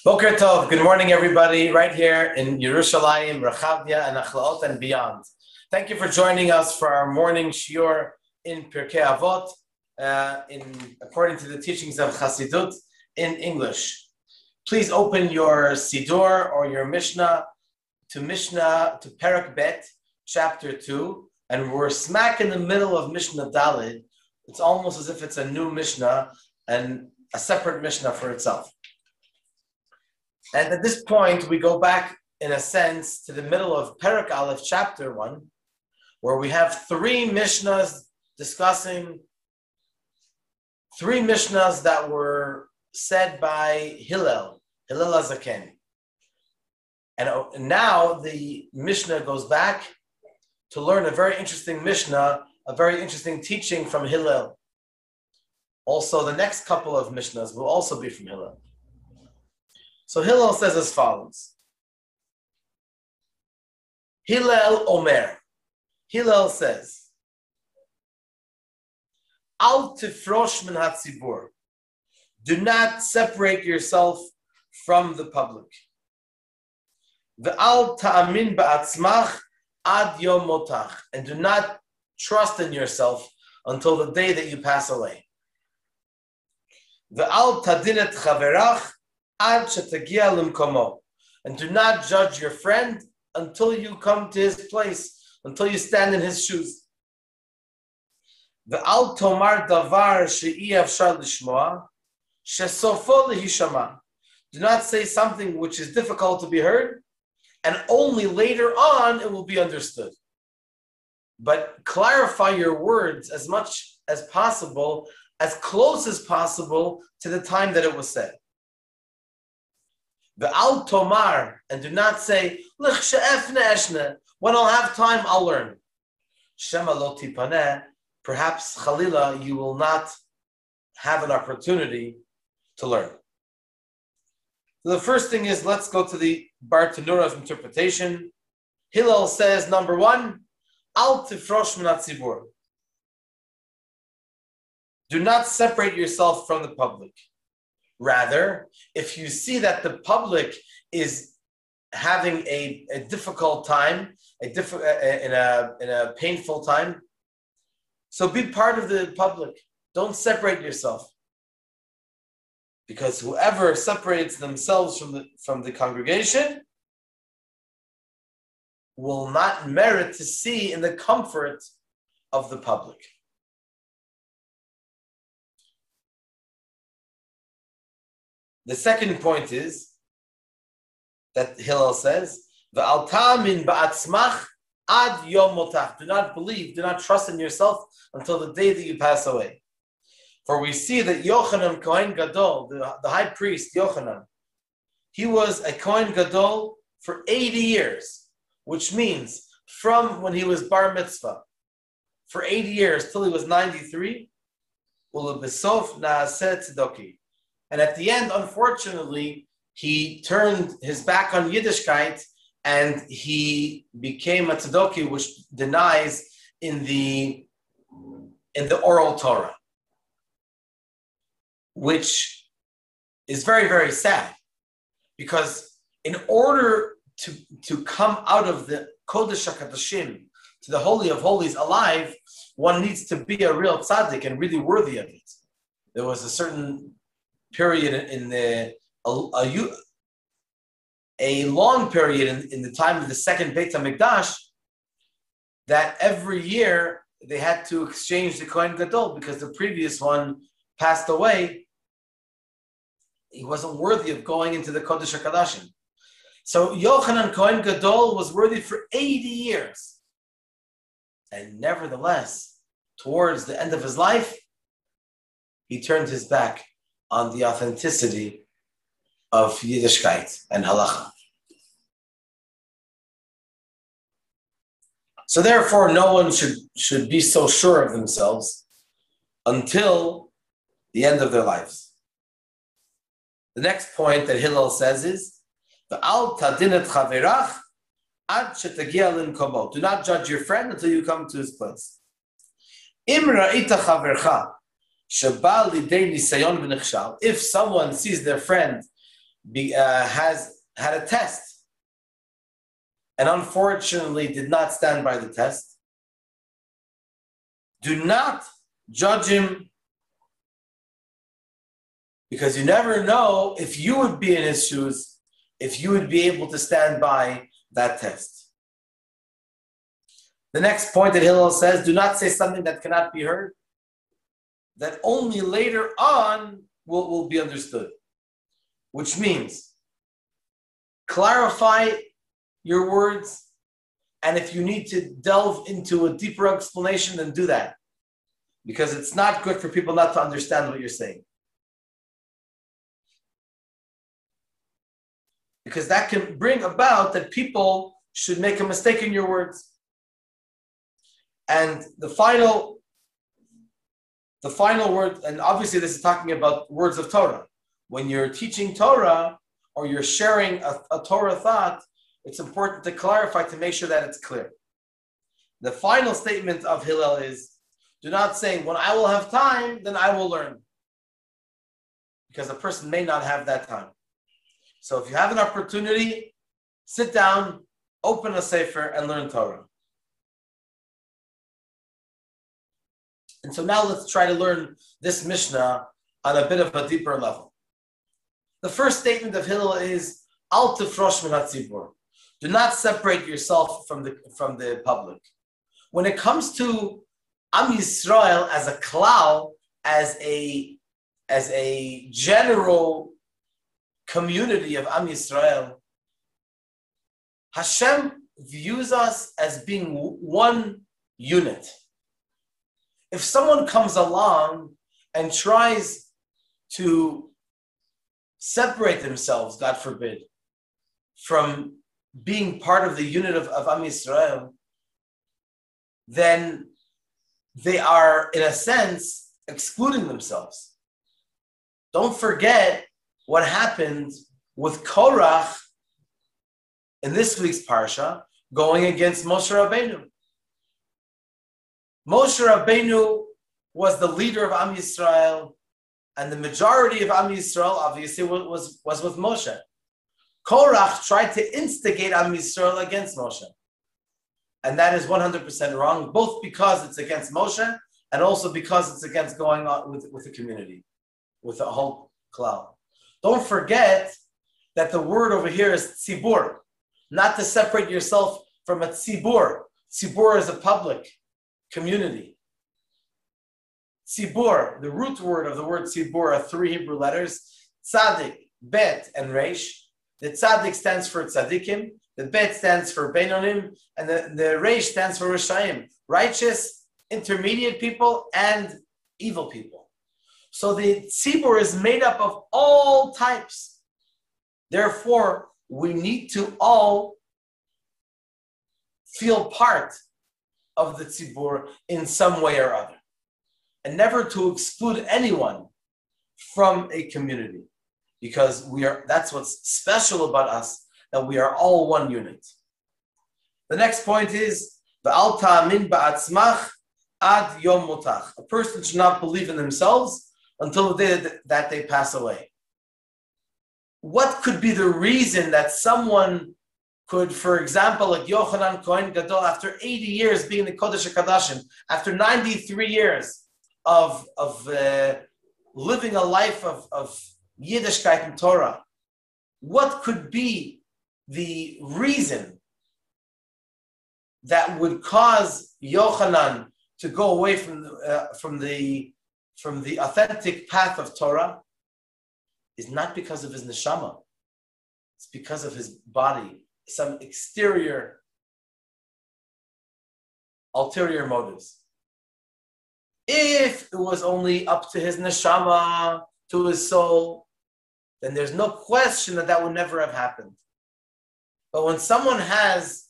Boker Tov, good morning everybody, right here in Yerushalayim, Rechavia, and Achlaot and beyond. Thank you for joining us for our morning shiur in Pirkei Avot, according to the teachings of Chassidut in English. Please open your Siddur or your Mishna to Perek Bet, chapter 2, and we're smack in the middle of Mishnah Dalid. It's almost as if it's a new Mishnah and a separate Mishnah for itself. And at this point, we go back, in a sense, to the middle of Pirkei Avot, chapter 1, where we have three Mishnahs discussing three Mishnahs that were said by Hillel HaZaken. And now the Mishnah goes back to learn a very interesting Mishnah, a very interesting teaching from Hillel. Also, the next couple of Mishnahs will also be from Hillel. So Hillel says as follows. Hillel Omer. Hillel says, Al tifrosh min hatzibur. Do not separate yourself from the public. Ve'al ta'amin ba'atzmach ad yom motach. And do not trust in yourself until the day that you pass away. Ve'al tadin et chaverach and do not judge your friend until you come to his place, until you stand in his shoes. Do not say something which is difficult to be heard, and only later on it will be understood. But clarify your words as much as possible, as close as possible to the time that it was said. Ve'al tomar, and do not say, when I'll have time, I'll learn. Shema lo tipaneh, perhaps Chalila, you will not have an opportunity to learn. So the first thing is, let's go to the Bar Tanura's interpretation. Hillel says, number one, al tifrosh min hatzibur. Do not separate yourself from the public. Rather, if you see that the public is having a difficult time, in a painful time, so be part of the public. Don't separate yourself, because whoever separates themselves from the congregation will not merit to see in the comfort of the public. The second point is that Hillel says, "Ve'al ta'amin ba'atzmach ad yom motach." Do not believe, do not trust in yourself until the day that you pass away. For we see that Yochanan Kohen Gadol, the high priest Yochanan, he was a Kohen Gadol for 80 years, which means from when he was bar mitzvah for 80 years till he was 93, ulebesof na'aseh tzedoki. And at the end, unfortunately, he turned his back on Yiddishkeit and he became a tzedaki, which denies in the oral Torah, which is very, very sad, because in order to come out of the Kodesh HaKadoshim to the Holy of Holies alive, one needs to be a real tzaddik and really worthy of it. There was a certain period in a long period in the time of the second Beit HaMikdash, that every year they had to exchange the Kohen Gadol because the previous one passed away. He wasn't worthy of going into the Kodesh HaKadashim. So Yochanan Kohen Gadol was worthy for 80 years. And nevertheless, towards the end of his life, he turned his back on the authenticity of Yiddishkeit and halacha. So therefore, no one should be so sure of themselves until the end of their lives. The next point that Hillel says is, "Ve'al tadin et chaverach ad shetagia limkomo." Do not judge your friend until you come to his place. Im ra'ita chavercha. If someone sees their friend has had a test and unfortunately did not stand by the test, do not judge him, because you never know if you would be in his shoes, if you would be able to stand by that test. The next point that Hillel says, do not say something that cannot be heard, that only later on will be understood. Which means, clarify your words, and if you need to delve into a deeper explanation, then do that. Because it's not good for people not to understand what you're saying. Because that can bring about that people should make a mistake in your words. And the final word, and obviously this is talking about words of Torah. When you're teaching Torah or you're sharing a Torah thought, it's important to clarify to make sure that it's clear. The final statement of Hillel is, do not say, when I will have time, then I will learn. Because a person may not have that time. So if you have an opportunity, sit down, open a sefer, and learn Torah. And so now let's try to learn this Mishnah on a bit of a deeper level. The first statement of Hillel is, Al tifrosh min hatzibur. Do not separate yourself from the public. When it comes to Am Yisroel as a klal, as a general community of Am Yisroel, Hashem views us as being one unit. If someone comes along and tries to separate themselves, God forbid, from being part of the unit of Am Yisrael, then they are, in a sense, excluding themselves. Don't forget what happened with Korach in this week's parsha, going against Moshe Rabbeinu. Moshe Rabbeinu was the leader of Am Yisrael, and the majority of Am Yisrael obviously was with Moshe. Korach tried to instigate Am Yisrael against Moshe. And that is 100% wrong, both because it's against Moshe and also because it's against going on with the community, with the whole cloud. Don't forget that the word over here is tzibur, not to separate yourself from a tzibur. Tzibur is a public community. Tzibur, the root word of the word tzibur are 3 Hebrew letters, tzadik, bet, and reish. The tzadik stands for tzadikim, the bet stands for beinonim, and the reish stands for rishayim, righteous, intermediate people, and evil people. So the tzibur is made up of all types. Therefore, we need to all feel part of the tzibur in some way or other, and never to exclude anyone from a community, because that's what's special about us, that we are all one unit. The next point is V'al ta'amin ba'atzmach ad yom motach. A person should not believe in themselves until the day that they pass away. What could be the reason that someone could, for example, like Yochanan Kohen Gadol, after 80 years being the Kodesh HaKadashim, after 93 years of living a life of Yiddishkeit and Torah, what could be the reason that would cause Yochanan to go away from the authentic path of Torah? Is not because of his neshama. It's because of his body, some ulterior motives. If it was only up to his neshama, to his soul, then there's no question that would never have happened. But when someone has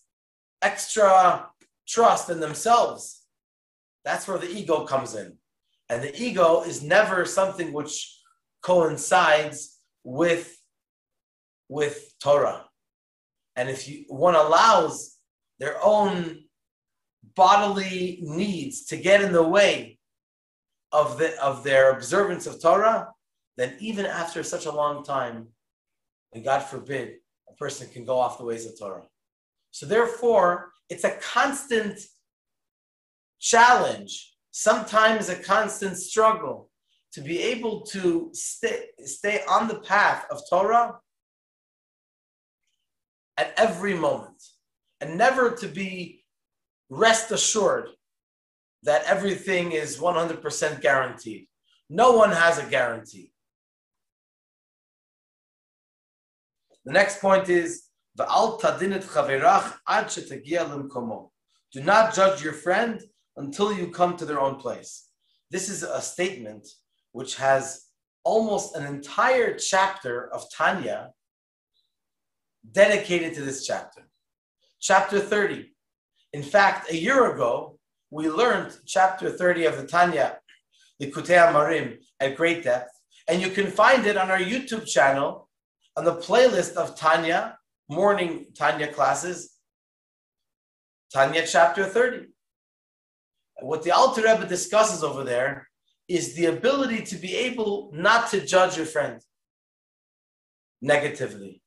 extra trust in themselves, that's where the ego comes in. And the ego is never something which coincides with Torah. And if one allows their own bodily needs to get in the way of their observance of Torah, then even after such a long time, and God forbid, a person can go off the ways of Torah. So therefore, it's a constant challenge, sometimes a constant struggle to be able to stay on the path of Torah at every moment, and never to be rest assured that everything is 100% guaranteed. No one has a guarantee. The next point is, V'al tadin et chaverach ad shetagia limkomo. Do not judge your friend until you come to their own place. This is a statement which has almost an entire chapter of Tanya dedicated to this chapter. Chapter 30. In fact, a year ago, we learned chapter 30 of the Tanya, the Likutei Amarim, at great depth. And you can find it on our YouTube channel, on the playlist of Tanya, morning Tanya classes, Tanya chapter 30. What the Alter Rebbe discusses over there is the ability to be able not to judge your friend negatively.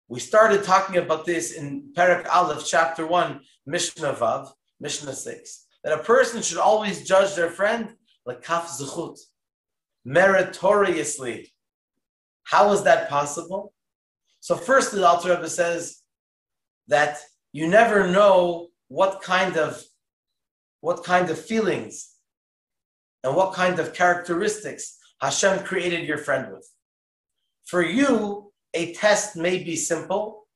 We started talking about this in Pirkei Avot, chapter 1, Mishna Vav, Mishna 6, that a person should always judge their friend like kaf zechut, meritoriously. How is that possible? So firstly, the Alter Rebbe says that you never know what kind of feelings and what kind of characteristics Hashem created your friend with. For you, a test may be simple,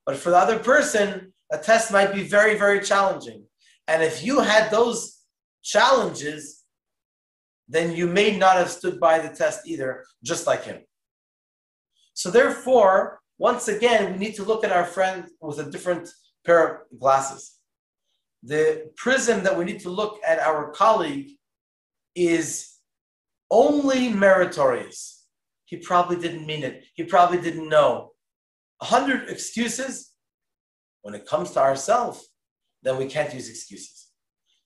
but for the other person, a test might be very, very challenging. And if you had those challenges, then you may not have stood by the test either, just like him. So therefore, once again, we need to look at our friend with a different pair of glasses. The prism that we need to look at our colleague is only meritorious. He probably didn't mean it. He probably didn't know. 100 excuses. When it comes to ourselves, then we can't use excuses.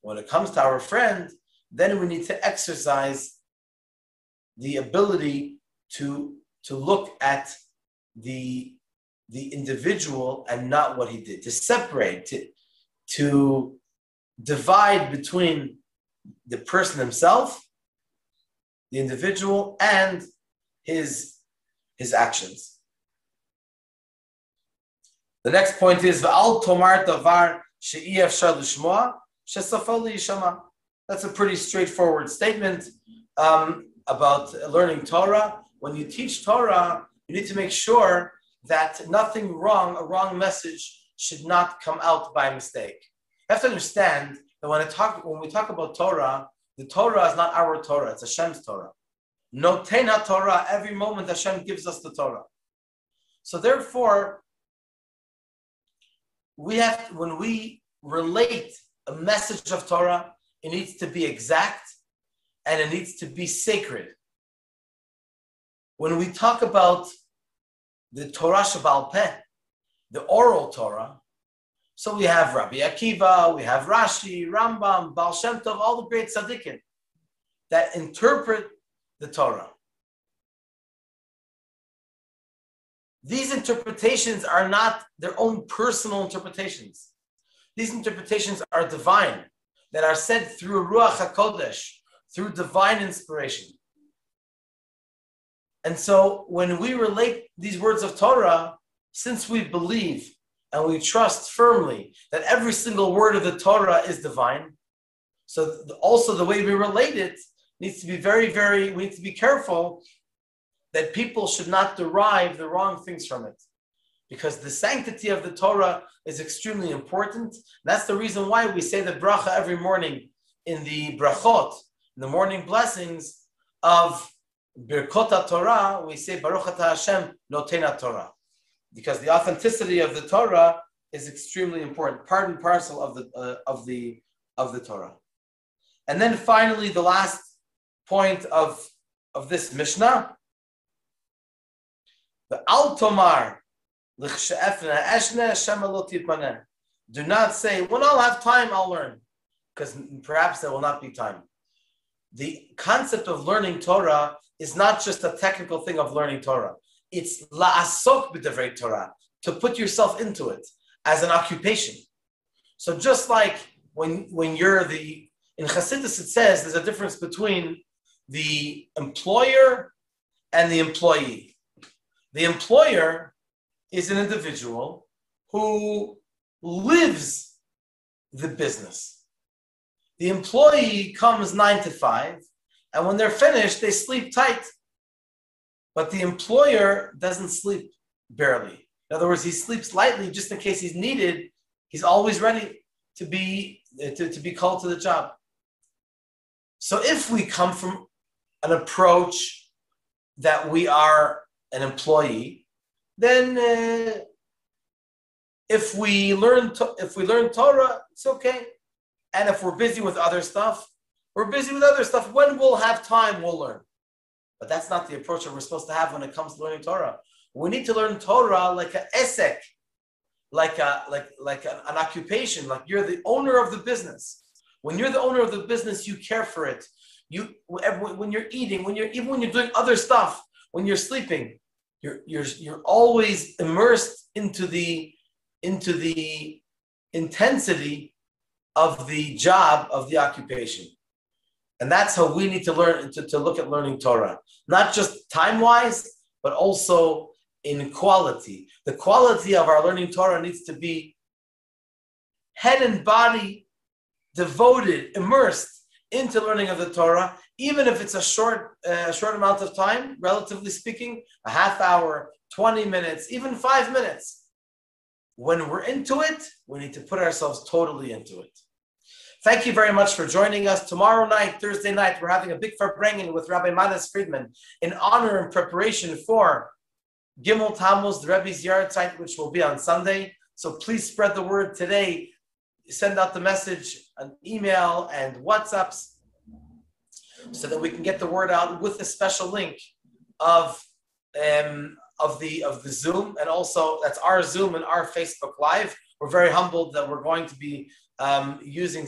When it comes to our friend, then we need to exercise the ability to look at the individual and not what he did, to separate, to divide between the person himself, the individual, and his actions. The next point is V'al tomar davar she'i efshar lishmoa shesafo liyishama. That's a pretty straightforward statement about learning Torah. When you teach Torah, you need to make sure that nothing wrong, a wrong message, should not come out by mistake. You have to understand that when we talk about Torah, the Torah is not our Torah, it's Hashem's Torah. Noten HaTorah, every moment Hashem gives us the Torah. So therefore, when we relate a message of Torah, it needs to be exact and it needs to be sacred. When we talk about the Torah Sheba'al Peh, the oral Torah, so we have Rabbi Akiva, we have Rashi, Rambam, Baal Shem Tov, all the great tzaddikim that interpret the Torah. These interpretations are not their own personal interpretations. These interpretations are divine, that are said through Ruach HaKodesh, through divine inspiration. And so when we relate these words of Torah, since we believe and we trust firmly that every single word of the Torah is divine, so also the way we relate it needs to be we need to be careful that people should not derive the wrong things from it. Because the sanctity of the Torah is extremely important. That's the reason why we say the bracha every morning in the brachot, in the morning blessings of Birkot HaTorah, we say Baruch Atah Hashem Noten HaTorah. Because the authenticity of the Torah is extremely important, part and parcel of the Torah. And then finally, the last point of this Mishnah, the Al Tomar, do not say, when I'll have time, I'll learn, because perhaps there will not be time. The concept of learning Torah is not just a technical thing of learning Torah. it's la'asok b'devrei Torah, to put yourself into it as an occupation. So just like when you're in Chassidus, it says there's a difference between the employer and the employee. The employer is an individual who lives the business. The employee comes 9 to 5, and when they're finished, they sleep tight. But the employer doesn't sleep barely. In other words, he sleeps lightly just in case he's needed. He's always ready to be called to the job. So if we come from an approach that we are an employee, then if we learn Torah, it's okay. And if we're busy with other stuff, we're busy with other stuff. When we'll have time, we'll learn. But that's not the approach that we're supposed to have when it comes to learning Torah. We need to learn Torah like an esek, like an occupation, like you're the owner of the business. When you're the owner of the business, you care for it. When you're eating, even when you're doing other stuff, when you're sleeping, you're always immersed into the intensity of the job, of the occupation. And that's how we need to learn to look at learning Torah, not just time-wise, but also in quality. The quality of our learning Torah needs to be head and body devoted, immersed into learning of the Torah, even if it's a short amount of time, relatively speaking, a half hour, 20 minutes, even 5 minutes. When we're into it, we need to put ourselves totally into it. Thank you very much for joining us. Tomorrow night, Thursday night, we're having a big farbrengen with Rabbi Manas Friedman in honor and preparation for Gimel Tammuz, the Rebbe's yard site, which will be on Sunday. So please spread the word today. Send out the message, an email, and WhatsApps, so that we can get the word out with a special link of the Zoom, and also that's our Zoom and our Facebook Live. We're very humbled that we're going to be using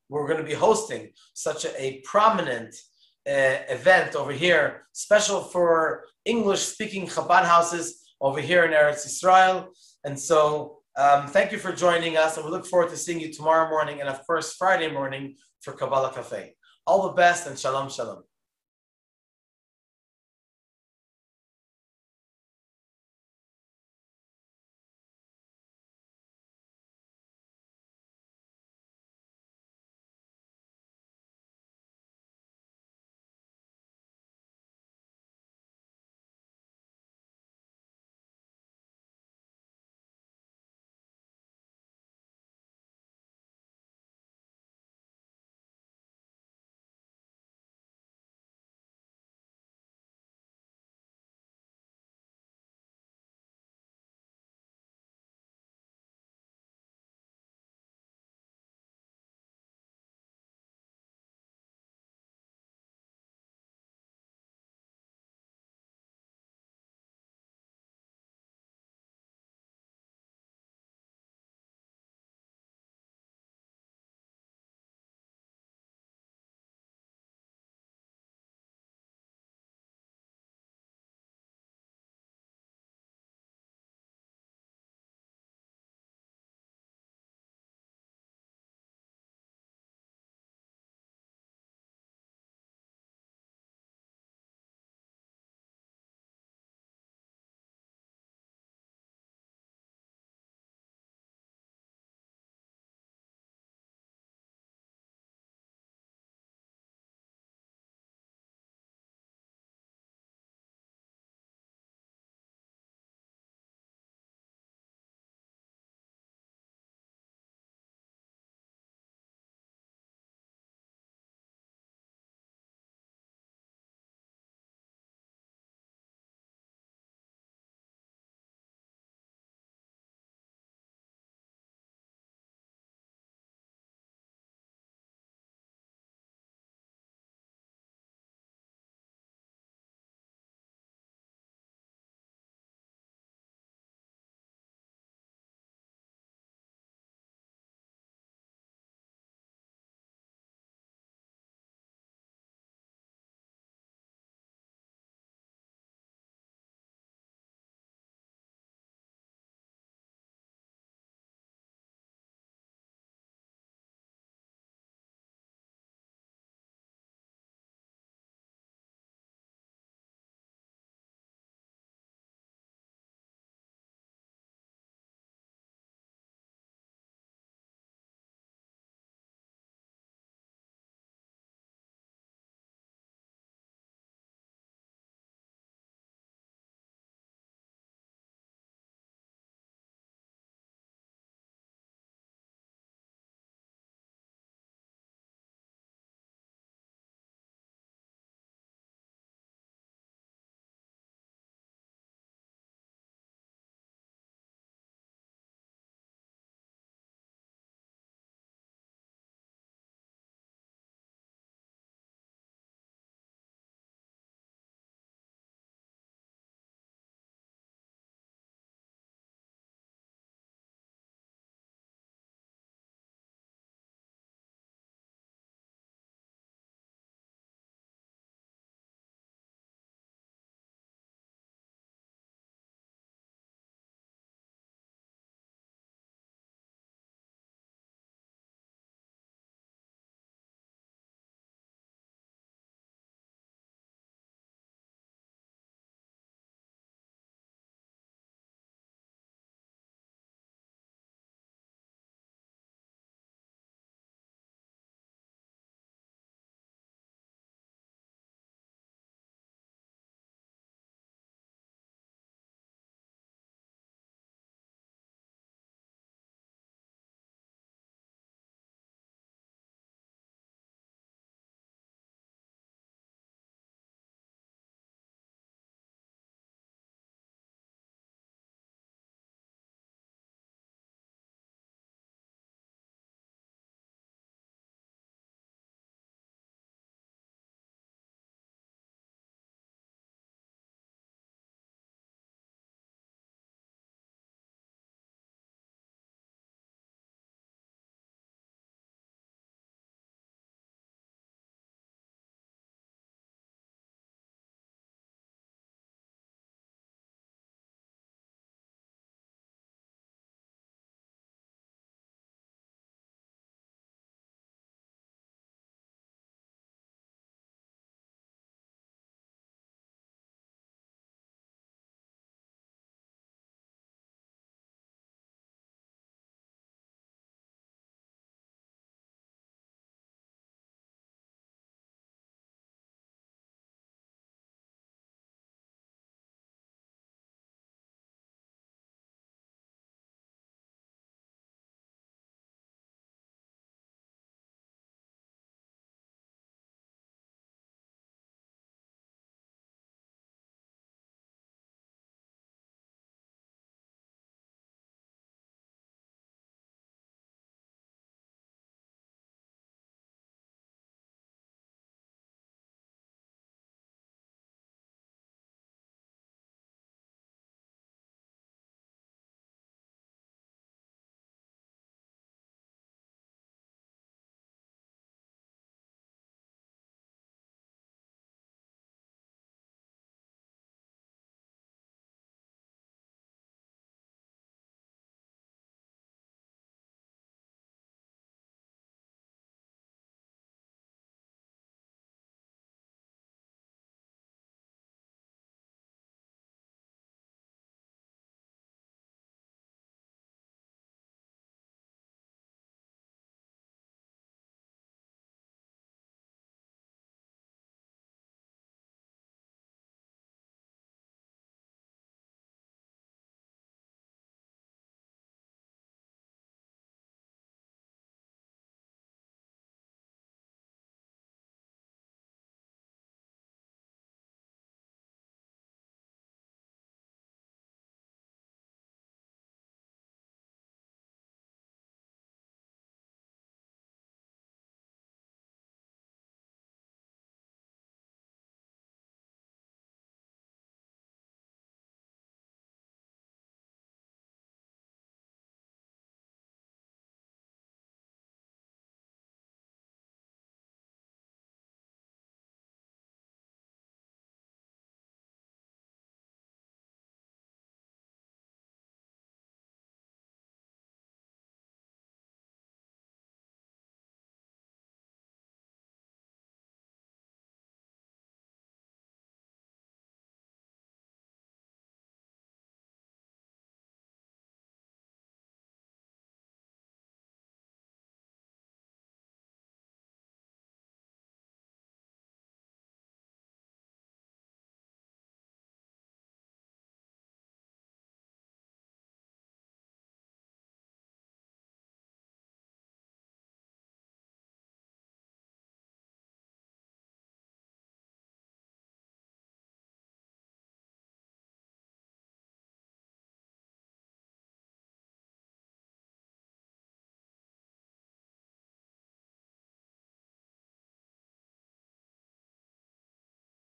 we're going to be hosting such a prominent event over here, special for English-speaking Chabad houses over here in Eretz Yisroel. And so thank you for joining us, and we look forward to seeing you tomorrow morning and, of course, Friday morning for Kabbalah Cafe. All the best, and shalom, shalom.